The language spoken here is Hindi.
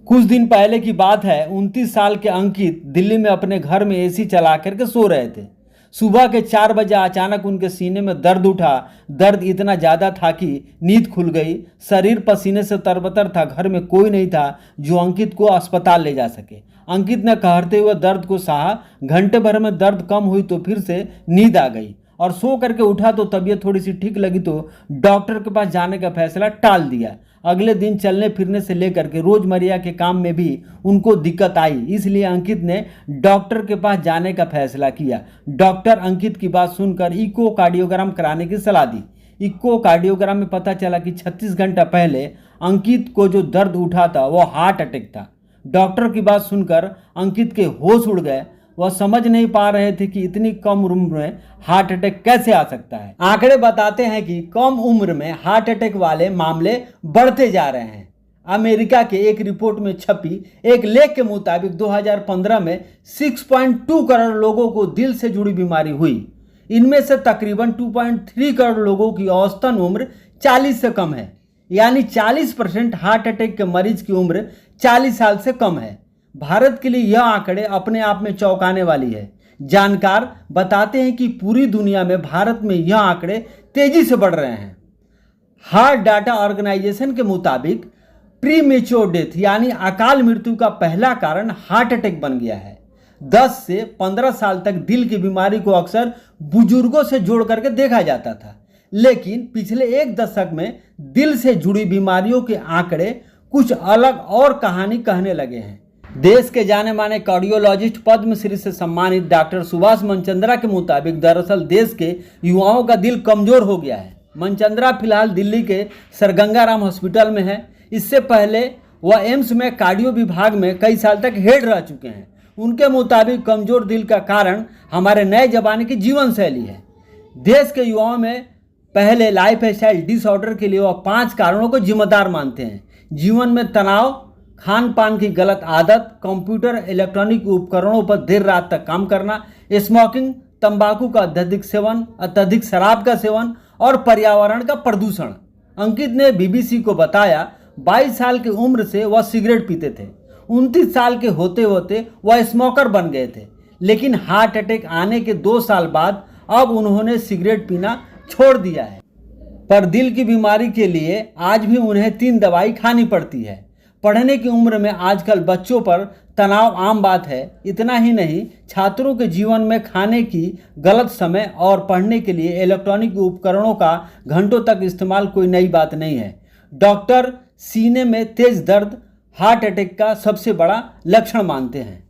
कुछ दिन पहले की बात है। 29 साल के अंकित दिल्ली में अपने घर में एसी चला करके सो रहे थे। सुबह के 4 बजे अचानक उनके सीने में दर्द उठा। दर्द इतना ज़्यादा था कि नींद खुल गई। शरीर पसीने से तरबतर था। घर में कोई नहीं था जो अंकित को अस्पताल ले जा सके। अंकित ने कहते हुए दर्द को सहा। घंटे भर में दर्द कम हुई तो फिर से नींद आ गई और सो करके उठा तो तबीयत थोड़ी सी ठीक लगी तो डॉक्टर के पास जाने का फैसला टाल दिया। अगले दिन चलने फिरने से लेकर के रोजमर्रा के काम में भी उनको दिक्कत आई, इसलिए अंकित ने डॉक्टर के पास जाने का फैसला किया। डॉक्टर अंकित की बात सुनकर इको कार्डियोग्राम कराने की सलाह दी। इको कार्डियोग्राम में पता चला कि 36 घंटा पहले अंकित को जो दर्द उठा था वो हार्ट अटैक था। डॉक्टर की बात सुनकर अंकित के होश उड़ गए। वह समझ नहीं पा रहे थे कि इतनी कम उम्र में हार्ट अटैक कैसे आ सकता है। आंकड़े बताते हैं कि कम उम्र में हार्ट अटैक वाले मामले बढ़ते जा रहे हैं। अमेरिका के एक रिपोर्ट में छपी एक लेख के मुताबिक 2015 में 6.2 करोड़ लोगों को दिल से जुड़ी बीमारी हुई। इनमें से तकरीबन 2.3 करोड़ लोगों की औसतन उम्र 40 से कम है, यानी 40% हार्ट अटैक के मरीज की उम्र 40 साल से कम है। भारत के लिए यह आंकड़े अपने आप में चौंकाने वाली है। जानकार बताते हैं कि पूरी दुनिया में भारत में यह आंकड़े तेजी से बढ़ रहे हैं। हार्ट डाटा ऑर्गेनाइजेशन के मुताबिक प्रीमेच्योर डेथ यानी अकाल मृत्यु का पहला कारण हार्ट अटैक बन गया है। 10 से 15 साल तक दिल की बीमारी को अक्सर बुजुर्गों से जोड़ करके देखा जाता था, लेकिन पिछले एक दशक में दिल से जुड़ी बीमारियों के आंकड़े कुछ अलग और कहानी कहने लगे हैं। देश के जाने माने कार्डियोलॉजिस्ट पद्मश्री से सम्मानित डॉक्टर सुभाष मनचंद्रा के मुताबिक दरअसल देश के युवाओं का दिल कमजोर हो गया है। मनचंद्रा फिलहाल दिल्ली के सर गंगाराम हॉस्पिटल में है। इससे पहले वह एम्स में कार्डियो विभाग में कई साल तक हेड रह चुके हैं। उनके मुताबिक कमजोर दिल का कारण हमारे नए जमाने की जीवन शैली है। देश के युवाओं में पहले लाइफ स्टाइल डिसऑर्डर के लिए वह 5 कारणों को जिम्मेदार मानते हैं। जीवन में तनाव, खान पान की गलत आदत, कंप्यूटर इलेक्ट्रॉनिक उपकरणों पर देर रात तक काम करना, स्मोकिंग, तंबाकू का अत्यधिक सेवन, अत्यधिक शराब का सेवन और पर्यावरण का प्रदूषण। अंकित ने बीबीसी को बताया 22 साल की उम्र से वह सिगरेट पीते थे। 29 साल के होते होते वह स्मोकर बन गए थे, लेकिन हार्ट अटैक आने के 2 साल बाद अब उन्होंने सिगरेट पीना छोड़ दिया है। पर दिल की बीमारी के लिए आज भी उन्हें 3 दवाई खानी पड़ती है। पढ़ने की उम्र में आजकल बच्चों पर तनाव आम बात है। इतना ही नहीं, छात्रों के जीवन में खाने की गलत समय और पढ़ने के लिए इलेक्ट्रॉनिक उपकरणों का घंटों तक इस्तेमाल कोई नई बात नहीं है। डॉक्टर सीने में तेज दर्द हार्ट अटैक का सबसे बड़ा लक्षण मानते हैं।